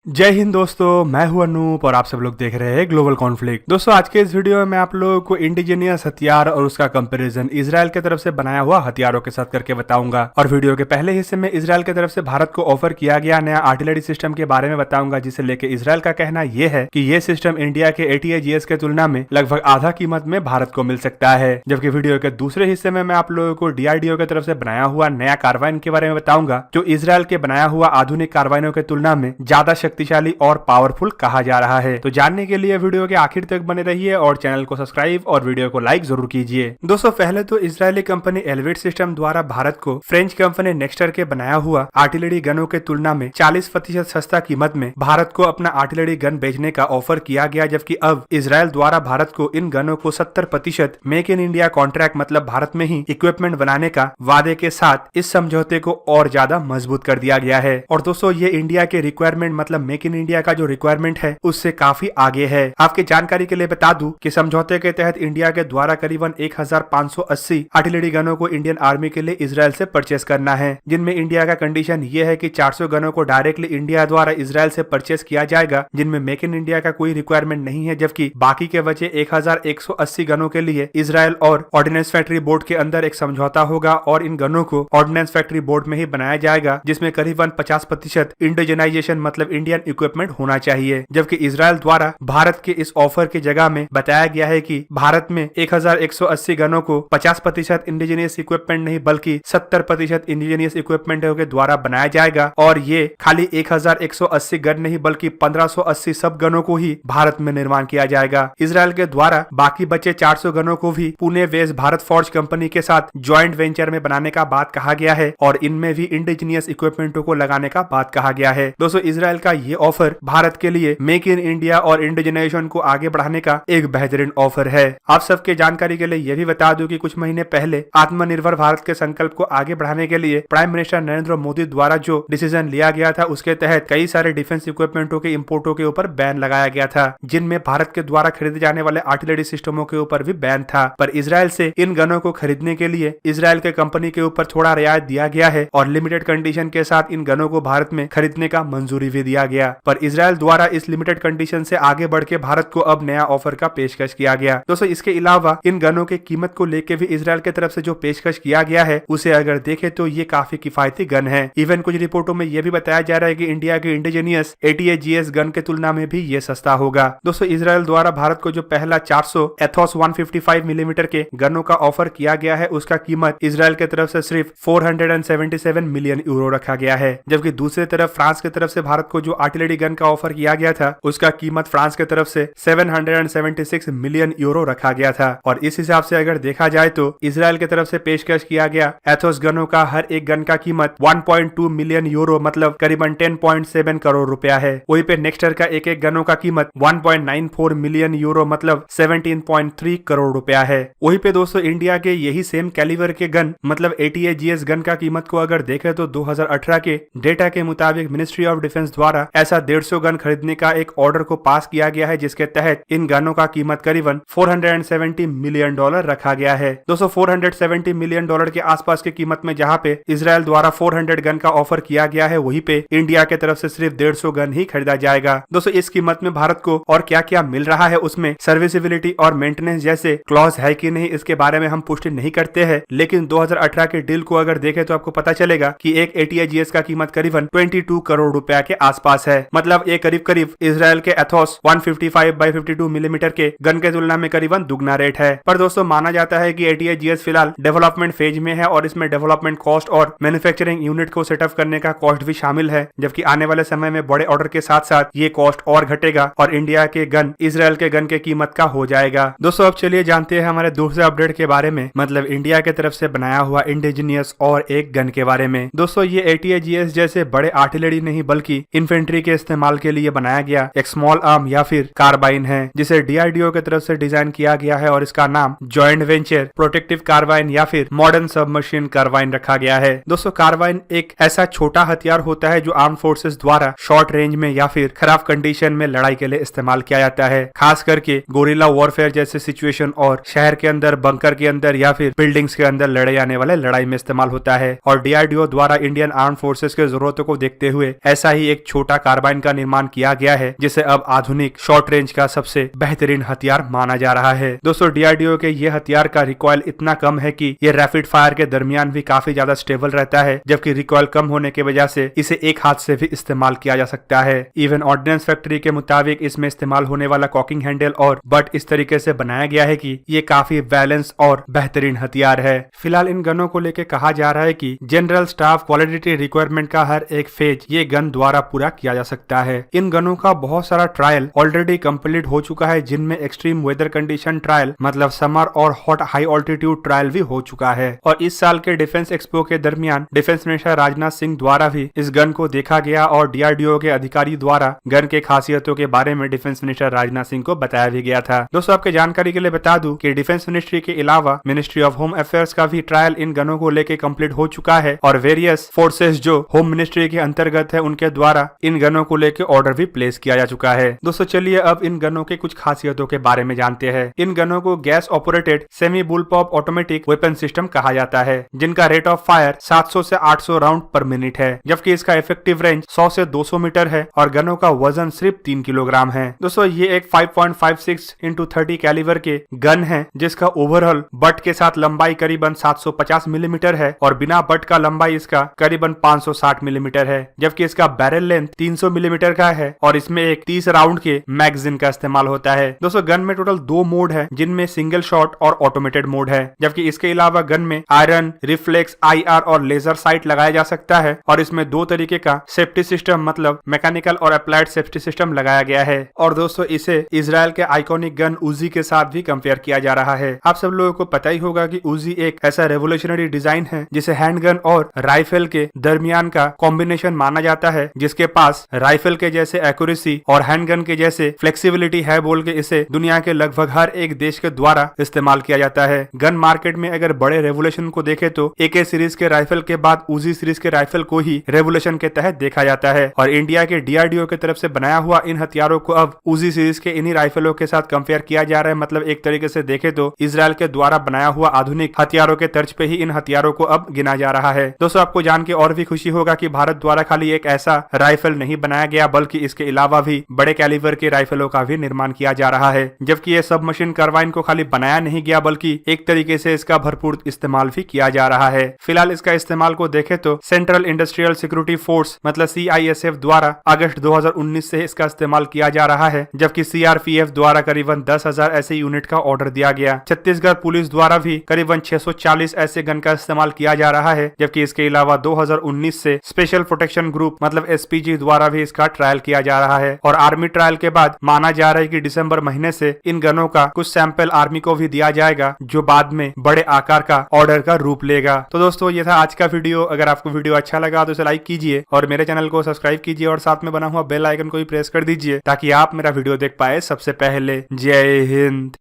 जय हिंद दोस्तों, मैं हूं अनूप और आप सब लोग देख रहे हैं ग्लोबल कॉन्फ्लिक्ट। दोस्तों आज के इस वीडियो में मैं आप लोगों को इंडिजिनियस हथियार और उसका कंपैरिजन इजराइल की तरफ से बनाया हुआ हथियारों के साथ करके बताऊंगा। और वीडियो के पहले हिस्से में इजराइल की तरफ से भारत को ऑफर किया गया नया आर्टिलरी सिस्टम के बारे में बताऊंगा, जिसे लेकर इजराइल का कहना यह है कि ये सिस्टम इंडिया के ATAGS के तुलना में लगभग आधा कीमत में भारत को मिल सकता है। जबकि वीडियो के दूसरे हिस्से में मैं आप लोगों को DRDO की तरफ से बनाया हुआ नया कार्बाइन के बारे में बताऊंगा, जो इजराइल के बनाया हुआ आधुनिक कार्बाइनों के तुलना में ज्यादा शक्तिशाली और पावरफुल कहा जा रहा है। तो जानने के लिए वीडियो के आखिर तक बने रहिए और चैनल को सब्सक्राइब और वीडियो को लाइक जरूर कीजिए। दोस्तों पहले तो इजरायली कंपनी एलविट सिस्टम द्वारा भारत को फ्रेंच कंपनी नेक्स्टर के बनाया हुआ आर्टिलरी गनों के तुलना में 40% सस्ता कीमत में भारत को अपना आर्टिलरी गन बेचने का ऑफर किया गया। जबकि अब इजराइल द्वारा भारत को इन गनों को 70% मेक इन इंडिया कॉन्ट्रैक्ट मतलब भारत में ही इक्विपमेंट बनाने का वादे के साथ इस समझौते को और ज्यादा मजबूत कर दिया गया है। और दोस्तों ये इंडिया के रिक्वायरमेंट मतलब मेक इन इंडिया का जो रिक्वायरमेंट है उससे काफी आगे है। आपके जानकारी के लिए बता दूं कि समझौते के तहत इंडिया के द्वारा करीबन 1580 आर्टिलरी गनों को इंडियन आर्मी के लिए इजराइल से परचेस करना है, जिनमें इंडिया का कंडीशन ये है कि 400 गनों को डायरेक्टली इंडिया द्वारा इजराइल से परचेस किया जाएगा, जिनमें मेक इन इंडिया का कोई रिक्वायरमेंट नहीं है। जबकि बाकी के बचे 1180 गनों के लिए इजराइल और ऑर्डिनेंस फैक्ट्री बोर्ड के अंदर एक समझौता होगा और इन गनों को ऑर्डिनेंस फैक्ट्री बोर्ड में ही बनाया जाएगा, जिसमें करीबन 50% इंडिजनाइजेशन मतलब इंडियन इक्विपमेंट होना चाहिए। जबकि इजराइल द्वारा भारत के इस ऑफर की जगह में बताया गया है कि भारत में 1180 गनों को 50% इंडिजिनियस इक्विपमेंट नहीं बल्कि 70% इंडिजिनियस इक्विपमेंट के द्वारा बनाया जाएगा। और ये खाली 1180 गन नहीं बल्कि 1580 सब गनों को ही भारत में निर्माण किया जाएगा। इजराइल के द्वारा बाकी बचे 400 गनों को भी Pune based Bharat forge company के साथ ज्वाइंट वेंचर में बनाने का बात कहा गया है और इनमें भी इंडिजिनियस इक्विपमेंटों को लगाने का बात कहा गया है। दोस्तों इजराइल का ये ऑफर भारत के लिए मेक इन इंडिया और इंडिजिनाइजेशन को आगे बढ़ाने का एक बेहतरीन ऑफर है। आप सबके जानकारी के लिए यह भी बता दूं कि कुछ महीने पहले आत्मनिर्भर भारत के संकल्प को आगे बढ़ाने के लिए प्राइम मिनिस्टर नरेंद्र मोदी द्वारा जो डिसीजन लिया गया था उसके तहत कई सारे डिफेंस इक्विपमेंटों के इंपोर्टों के ऊपर बैन लगाया गया था, जिनमें भारत के द्वारा खरीदे जाने वाले आर्टिलरी सिस्टमों के ऊपर भी बैन था। पर इजराइल से इन गनों को खरीदने के लिए इजराइल के कंपनी के ऊपर थोड़ा रियायत दिया गया है और लिमिटेड कंडीशन के साथ इन गनों को भारत में खरीदने का मंजूरी भी दिया गया। पर इजराइल द्वारा इस लिमिटेड कंडीशन से आगे बढ़ के भारत को अब नया ऑफर का पेशकश किया गया। दोस्तों इसके अलावा इन गनों के कीमत को लेके भी इजराइल की तरफ से जो पेशकश किया गया है उसे अगर देखें तो ये काफी किफायती गन है। इवन कुछ रिपोर्टों में यह भी बताया जा रहा है कि इंडिया के इंडिजिनियस ATAGS गन के तुलना में भी ये सस्ता होगा। दोस्तों इजराइल द्वारा भारत को जो पहला 400 एथोस 155 मिलीमीटर के गनों का ऑफर किया गया है उसका कीमत इजराइल की तरफ से सिर्फ 477 मिलियन यूरो रखा गया है। जबकि दूसरी तरफ फ्रांस की तरफ से भारत को जो आर्टिलरी गन का ऑफर किया गया था उसका कीमत फ्रांस की तरफ से 776 मिलियन यूरो रखा गया था। और इस हिसाब से अगर देखा जाए तो इजराइल की तरफ से पेशकश किया गया एथोस गनों का हर एक गन का कीमत 1.2 मिलियन यूरो मतलब करीबन 10.7 करोड़ रुपया है। वहीं पे नेक्स्टर का एक एक गनों का कीमत 1.94 मिलियन यूरो मतलब 17.3 करोड़ रुपया है। वहीं पे दोस्तों इंडिया के यही सेम कैलिबर के गन मतलब ATAGS गन का कीमत को अगर देखें तो 2018 के डेटा के मुताबिक मिनिस्ट्री ऑफ डिफेंस द्वारा ऐसा 150 गन खरीदने का एक ऑर्डर को पास किया गया है, जिसके तहत इन गनों का कीमत करीबन $470 मिलियन रखा गया है। दोस्तों $470 मिलियन के आसपास की कीमत में जहां पे इजराइल द्वारा 400 गन का ऑफर किया गया है, वहीं पे इंडिया की तरफ से सिर्फ 150 गन ही खरीदा जाएगा। दोस्तों इस कीमत में भारत को और क्या क्या मिल रहा है उसमें सर्विसिबिलिटी और मेंटेनेंस जैसे क्लॉज है कि नहीं इसके बारे में हम पुष्टि नहीं करते हैं, लेकिन 2018 के डील को अगर देखें तो आपको पता चलेगा कि एक ATAGS का कीमत करीबन 22 करोड़ रुपया के आसपास है। मतलब ये करीब करीब इजराइल के एथोस 155x52 मिलीमीटर के गन के तुलना में करीबन दुगना रेट है। पर दोस्तों माना जाता है कि ATAGS फिलहाल डेवलपमेंट फेज में है और इसमें डेवलपमेंट कॉस्ट और मैन्युफैक्चरिंग यूनिट को सेटअप करने का कॉस्ट भी शामिल है, जबकि आने वाले समय में बड़े ऑर्डर के साथ साथ ये कॉस्ट और घटेगा और इंडिया के गन इजराइल के गन के कीमत का हो जाएगा। दोस्तों अब चलिए जानते हैं हमारे दूसरे अपडेट के बारे में, मतलब इंडिया की तरफ से बनाया हुआ इंडिजिनियस और एक गन के बारे में। दोस्तों ये ATAGS जैसे बड़े आर्टिलरी नहीं बल्कि इन्फेंट्री के इस्तेमाल के लिए बनाया गया एक स्मॉल आर्म या फिर कार्बाइन है, जिसे DRDO की तरफ से डिजाइन किया गया है और इसका नाम ज्वाइंट वेंचर प्रोटेक्टिव कार्बाइन या फिर मॉडर्न सबमशीन कार्बाइन रखा गया है। दोस्तों कार्बाइन एक ऐसा छोटा हथियार होता है जो आर्म फोर्सेस द्वारा शॉर्ट रेंज में या फिर खराब कंडीशन में लड़ाई के लिए इस्तेमाल किया जाता है, खास करके गोरिल्ला वॉरफेयर जैसे सिचुएशन और शहर के अंदर, बंकर के अंदर या फिर बिल्डिंग्स के अंदर लड़े जाने वाले लड़ाई में इस्तेमाल होता है। और DRDO द्वारा इंडियन आर्म फोर्सेस के जरूरतों को देखते हुए ऐसा ही एक छोटा 11 कार्बाइन का निर्माण किया गया है, जिसे अब आधुनिक शॉर्ट रेंज का सबसे बेहतरीन हथियार माना जा रहा है। दोस्तों DRDO के ये हथियार का रिकॉइल इतना कम है कि ये रैपिड फायर के दरमियान भी काफी ज्यादा स्टेबल रहता है, जबकि रिकॉइल कम होने की वजह से इसे एक हाथ से भी इस्तेमाल किया जा सकता है। इवन ऑर्डिनेंस फैक्ट्री के मुताबिक इसमें इस्तेमाल होने वाला कॉकिंग हैंडल और बट इस तरीके से बनाया गया है कि ये काफी बैलेंस और बेहतरीन हथियार है। फिलहाल इन गनों को लेकर कहा जा रहा है कि जनरल स्टाफ क्वालिटी रिक्वायरमेंट का हर एक फेज ये गन द्वारा पूरा किया जा सकता है। इन गनों का बहुत सारा ट्रायल ऑलरेडी कंप्लीट हो चुका है, जिनमें एक्सट्रीम वेदर कंडीशन ट्रायल मतलब समर और हॉट हाई ऑल्टीट्यूड ट्रायल भी हो चुका है। और इस साल के डिफेंस एक्सपो के दरमियान डिफेंस मिनिस्टर राजनाथ सिंह द्वारा भी इस गन को देखा गया और DRDO के अधिकारी द्वारा गन के खासियतों के बारे में डिफेंस मिनिस्टर राजनाथ सिंह को बताया भी गया था। दोस्तों आपके जानकारी के लिए बता दूं कि डिफेंस मिनिस्ट्री के अलावा मिनिस्ट्री ऑफ होम अफेयर्स का भी ट्रायल इन गनों को लेकर कंप्लीट हो चुका है और वेरियस फोर्सेस जो होम मिनिस्ट्री के अंतर्गत है उनके द्वारा इन गनों को लेकर ऑर्डर भी प्लेस किया जा चुका है। दोस्तों चलिए अब इन गनों के कुछ खासियतों के बारे में जानते हैं। इन गनों को gas operated semi bullpup automatic weapon system कहा जाता है, जिनका रेट ऑफ फायर 700 से 800 राउंड पर मिनट है, जबकि इसका इफेक्टिव रेंज 100 से 200 मीटर है और गनों का वजन सिर्फ 3 किलोग्राम है। दोस्तों ये एक 5.56 × 30 कैलिबर के गन है, जिसका ओवरऑल बट के साथ लंबाई करीबन 750 मिलीमीटर है और बिना बट का लंबाई इसका करीबन 560 मिलीमीटर है, जबकि इसका बैरल लेंथ 300 मिलीमीटर का है और इसमें एक 30 राउंड के मैगजीन का इस्तेमाल होता है। दोस्तों गन में टोटल 2 मोड है, जिनमें सिंगल शॉट और ऑटोमेटेड मोड है, जबकि इसके अलावा गन में आयरन, रिफ्लेक्स, IR और लेजर साइट लगाया जा सकता है और इसमें 2 तरीके का सेफ्टी सिस्टम मतलब मैकेनिकल और अप्लाइड सेफ्टी सिस्टम लगाया गया है। और दोस्तों इसे इजराइल के आइकॉनिक गन उजी के साथ भी कंपेयर किया जा रहा है। आप सब लोगों को पता ही होगा कि उजी एक ऐसा रेवोल्यूशनरी डिजाइन है जिसे हैंडगन और राइफल के दरमियान का कॉम्बिनेशन माना जाता है, जिसके पास राइफल के जैसे एक्यूरेसी और हैंडगन के जैसे फ्लेक्सिबिलिटी है बोल के इसे दुनिया के लगभग हर एक देश के द्वारा इस्तेमाल किया जाता है। गन मार्केट में अगर बड़े रेवोल्यूशन को देखे तो AK सीरीज के राइफल के बाद उजी सीरीज के राइफल को ही रेवोल्यूशन के तहत देखा जाता है और इंडिया के DRDO की तरफ से बनाया हुआ इन हथियारों को अब उजी सीरीज के इन्हीं राइफलों के साथ कंपेयर किया जा रहा है। मतलब एक तरीके से देखे तो इजराइल के द्वारा बनाया हुआ आधुनिक हथियारों के तर्ज पे ही इन हथियारों को अब गिना जा रहा है। दोस्तों आपको जान के और भी खुशी होगा कि भारत द्वारा खाली एक ऐसा राइफल नहीं बनाया गया, बल्कि इसके अलावा भी बड़े कैलिबर के राइफलों का भी निर्माण किया जा रहा है, जबकि ये सब मशीन कार्बाइन को खाली बनाया नहीं गया बल्कि एक तरीके से इसका भरपूर इस्तेमाल भी किया जा रहा है। फिलहाल इसका इस्तेमाल को देखे तो सेंट्रल इंडस्ट्रियल सिक्योरिटी फोर्स मतलब CISF द्वारा अगस्त 2019 से इसका इस्तेमाल किया जा रहा है, जबकि CRPF द्वारा करीबन 10,000 ऐसे यूनिट का ऑर्डर दिया गया। छत्तीसगढ़ पुलिस द्वारा भी करीबन 640 ऐसे गन का इस्तेमाल किया जा रहा है, जबकि इसके अलावा 2019 से स्पेशल प्रोटेक्शन ग्रुप मतलब SPG द्वारा भी इसका ट्रायल किया जा रहा है और आर्मी ट्रायल के बाद माना जा रहा है कि दिसंबर महीने से इन गनों का कुछ सैंपल आर्मी को भी दिया जाएगा, जो बाद में बड़े आकार का ऑर्डर का रूप लेगा। तो दोस्तों ये था आज का वीडियो। अगर आपको वीडियो अच्छा लगा तो इसे लाइक कीजिए और मेरे चैनल को सब्सक्राइब कीजिए और साथ में बना हुआ बेल आइकन को भी प्रेस कर दीजिए ताकि आप मेरा वीडियो देख पाए सबसे पहले। जय हिंद।